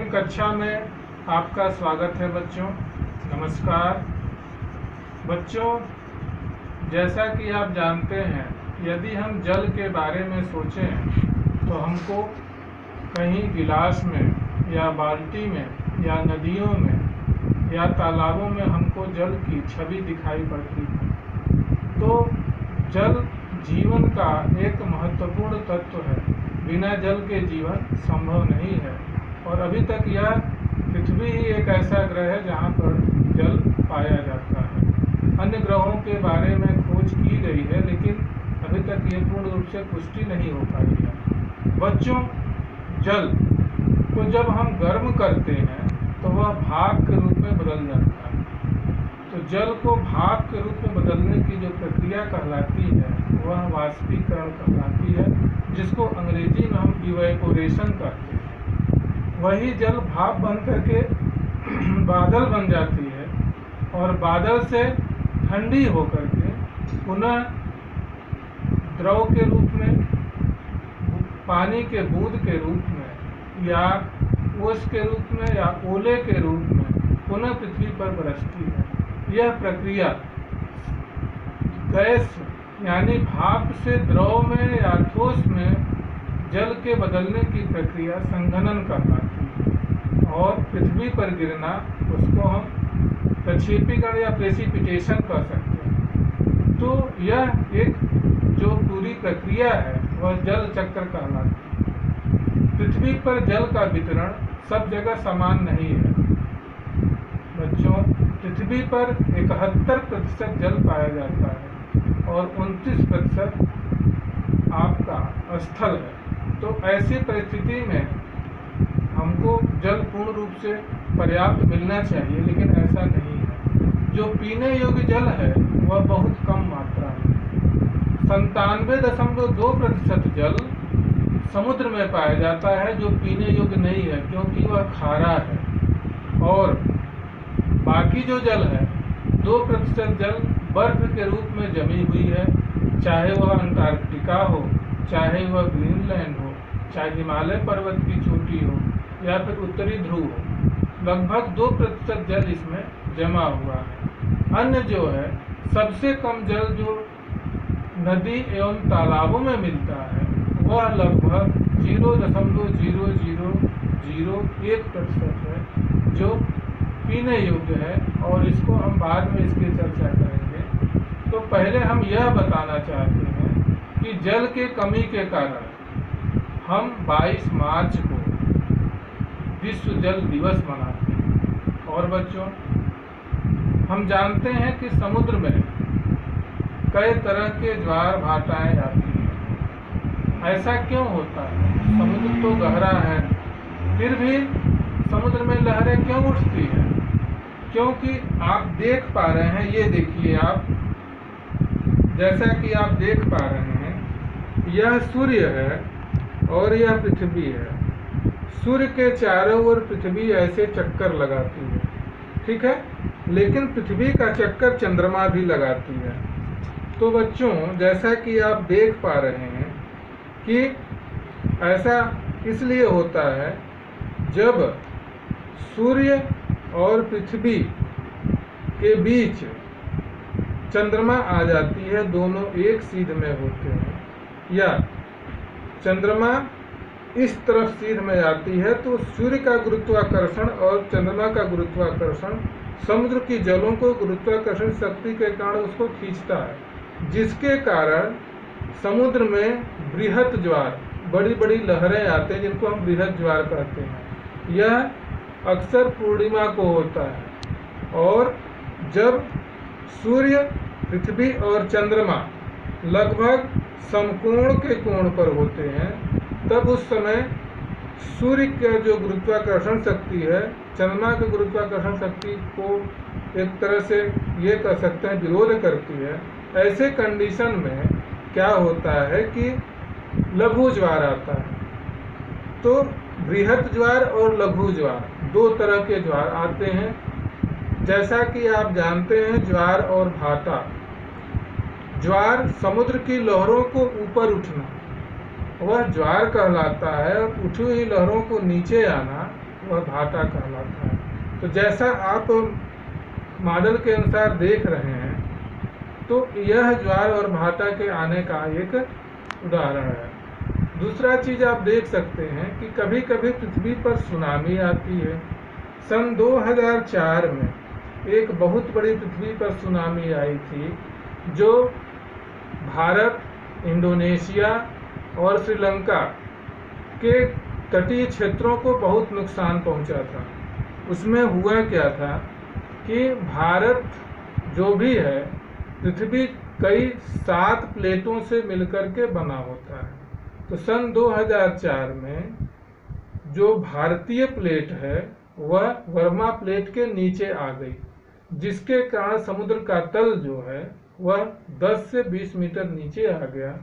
छठवीं कक्षा में आपका स्वागत है बच्चों। नमस्कार बच्चों, जैसा कि आप जानते हैं, यदि हम जल के बारे में सोचें तो हमको कहीं गिलास में या बाल्टी में या नदियों में या तालाबों में हमको जल की छवि दिखाई पड़ती है। तो जल जीवन का एक महत्वपूर्ण तत्व है। बिना जल के जीवन संभव नहीं है और अभी तक यह पृथ्वी ही एक ऐसा ग्रह है जहाँ पर जल पाया जाता है। अन्य ग्रहों के बारे में खोज की गई है, लेकिन अभी तक ये पूर्ण रूप से पुष्टि नहीं हो पाई है। बच्चों, जल को जब हम गर्म करते हैं तो वह भाप के रूप में बदल जाता है। तो जल को भाप के रूप में बदलने की जो प्रक्रिया कहलाती है वह वाष्पीकरण कहलाती है, जिसको अंग्रेजी में हम इवेपोरेशन कहते हैं। वही जल भाप बन करके बादल बन जाती है और बादल से ठंडी होकर के पुनः द्रव के रूप में, पानी के बूंद के रूप में या ओस के रूप में या ओले के रूप में पुनः पृथ्वी पर बरसती है। यह प्रक्रिया गैस यानी भाप से द्रव में या ठोस में जल के बदलने की प्रक्रिया संघनन कहलाती है और पृथ्वी पर गिरना, उसको हम प्रक्षेपीकरण या प्रेसिपिटेशन कह सकते हैं। तो यह एक जो पूरी प्रक्रिया है वह जल चक्र कहलाती है। पृथ्वी पर जल का वितरण सब जगह समान नहीं है बच्चों। पृथ्वी पर 71% जल पाया जाता है और 29% आपका स्थल है। तो ऐसी परिस्थिति में हमको जल पूर्ण रूप से पर्याप्त मिलना चाहिए, लेकिन ऐसा नहीं है। जो पीने योग्य जल है वह बहुत कम मात्रा में, 97.2% जल समुद्र में पाया जाता है जो पीने योग्य नहीं है, क्योंकि वह खारा है। और बाकी जो जल है 2% जल बर्फ के रूप में जमी हुई है, चाहे वह अंटार्कटिका हो, चाहे वह ग्रीनलैंड हो, चाहे हिमालय पर्वत की चोटी हो या फिर उत्तरी ध्रुव हो। लगभग 2% जल इसमें जमा हुआ है। अन्य जो है, सबसे कम जल जो नदी एवं तालाबों में मिलता है वह लगभग 0.00001% है जो पीने योग्य है, और इसको हम बाद में इसकी चर्चा करेंगे। तो पहले हम यह बताना चाहते हैं कि जल के कमी के कारण हम 22 मार्च को विश्व जल दिवस मनाते हैं। और बच्चों, हम जानते हैं कि समुद्र में कई तरह के ज्वार भाटाएं आती हैं। ऐसा क्यों होता है? समुद्र तो गहरा है, फिर भी समुद्र में लहरें क्यों उठती हैं? क्योंकि आप देख पा रहे हैं, ये देखिए आप, जैसा कि आप देख पा रहे हैं, यह सूर्य है और यह पृथ्वी है। सूर्य के चारों ओर पृथ्वी ऐसे चक्कर लगाती है, ठीक है, लेकिन पृथ्वी का चक्कर चंद्रमा भी लगाती है। तो बच्चों, जैसा कि आप देख पा रहे हैं कि ऐसा इसलिए होता है जब सूर्य और पृथ्वी के बीच चंद्रमा आ जाती है, दोनों एक सीध में होते हैं, या चंद्रमा इस तरफ सीध में आती है, तो सूर्य का गुरुत्वाकर्षण और चंद्रमा का गुरुत्वाकर्षण समुद्र की जलों को गुरुत्वाकर्षण शक्ति के कारण उसको खींचता है, जिसके कारण समुद्र में बृहत ज्वार, बड़ी बड़ी लहरें आते हैं, जिनको हम बृहत ज्वार कहते हैं। यह अक्सर पूर्णिमा को होता है, और जब सूर्य, पृथ्वी और चंद्रमा लगभग समकोण के कोण पर होते हैं, तब उस समय सूर्य का जो गुरुत्वाकर्षण शक्ति है चंद्रमा की गुरुत्वाकर्षण शक्ति को एक तरह से ये कह सकते हैं विरोध करती है। ऐसे कंडीशन में क्या होता है कि लघु ज्वार आता है। तो बृहत ज्वार और लघु ज्वार, दो तरह के ज्वार आते हैं। जैसा कि आप जानते हैं, ज्वार और भाटा, ज्वार समुद्र की लहरों को ऊपर उठना, वह ज्वार कहलाता है, और उठी हुई लहरों को नीचे आना वह भाटा कहलाता है। तो जैसा आप मॉडल के अनुसार देख रहे हैं, तो यह ज्वार और भाटा के आने का एक उदाहरण है। दूसरा चीज़ आप देख सकते हैं कि कभी कभी पृथ्वी पर सुनामी आती है। सन 2004 में एक बहुत बड़ी पृथ्वी पर सुनामी आई थी, जो भारत, इंडोनेशिया और श्रीलंका के तटीय क्षेत्रों को बहुत नुकसान पहुंचा था। उसमें हुआ क्या था कि भारत जो भी है, पृथ्वी कई 7 प्लेटों से मिलकर के बना होता है। तो सन 2004 में जो भारतीय प्लेट है वह वर्मा प्लेट के नीचे आ गई, जिसके कारण समुद्र का तल जो है वह 10 से 20 मीटर नीचे आ गया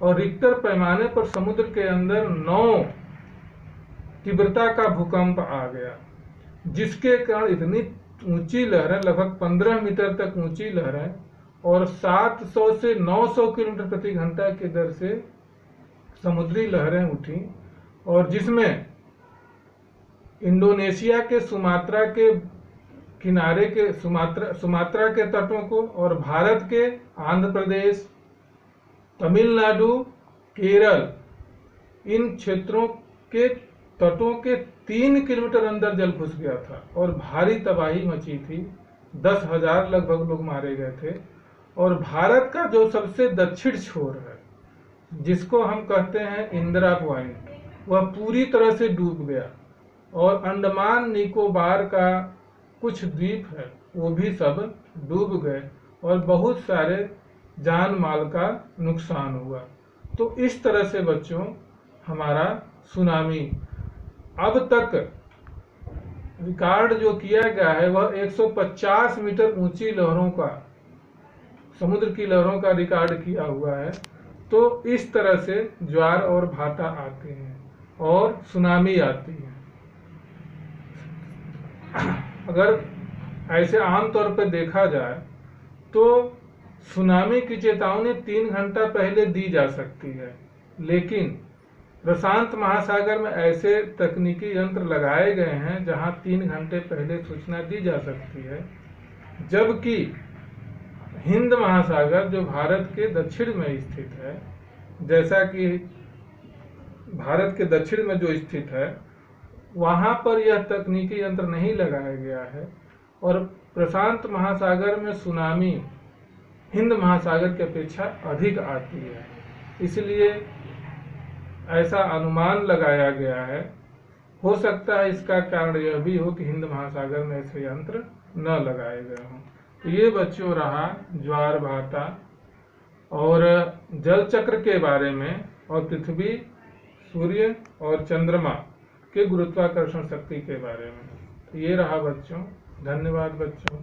और रिक्टर पैमाने पर समुद्र के अंदर 9 तीव्रता का भूकंप आ गया, जिसके कारण इतनी ऊंची लहरें, लगभग 15 मीटर तक ऊंची लहरें और 700 से 900 किलोमीटर प्रति घंटा की दर से समुद्री लहरें उठी, और जिसमें इंडोनेशिया के सुमात्रा के किनारे के सुमात्रा के तटों को और भारत के आंध्र प्रदेश, तमिलनाडु, केरल, इन क्षेत्रों के तटों के 3 किलोमीटर अंदर जल घुस गया था और भारी तबाही मची थी। 10,000 लगभग लोग मारे गए थे। और भारत का जो सबसे दक्षिण छोर है, जिसको हम कहते हैं इंदिरा पॉइंट, वह पूरी तरह से डूब गया और अंडमान निकोबार का कुछ द्वीप है वो भी सब डूब गए और बहुत सारे जान माल का नुकसान हुआ। तो इस तरह से बच्चों हमारा सुनामी अब तक रिकॉर्ड जो किया गया है वह 150 मीटर ऊंची लहरों का, समुद्र की लहरों का रिकॉर्ड किया हुआ है। तो इस तरह से ज्वार और भाटा आते हैं और सुनामी आती है। अगर ऐसे आमतौर पर देखा जाए तो सुनामी की चेतावनी 3 घंटा पहले दी जा सकती है, लेकिन प्रशांत महासागर में ऐसे तकनीकी यंत्र लगाए गए हैं जहां 3 घंटे पहले सूचना दी जा सकती है, जबकि हिंद महासागर जो भारत के दक्षिण में स्थित है, जैसा कि भारत के दक्षिण में जो स्थित है वहां पर यह तकनीकी यंत्र नहीं लगाया गया है और प्रशांत महासागर में सुनामी हिंद महासागर की अपेक्षा अधिक आती है। इसलिए ऐसा अनुमान लगाया गया है। हो सकता है इसका कारण यह भी हो कि हिंद महासागर में ऐसे यंत्र न लगाए गए हों। तो ये बच्चों रहा ज्वार भाटा और जल चक्र के बारे में और पृथ्वी, सूर्य और चंद्रमा के गुरुत्वाकर्षण शक्ति के बारे में। तो ये रहा बच्चों। धन्यवाद बच्चों।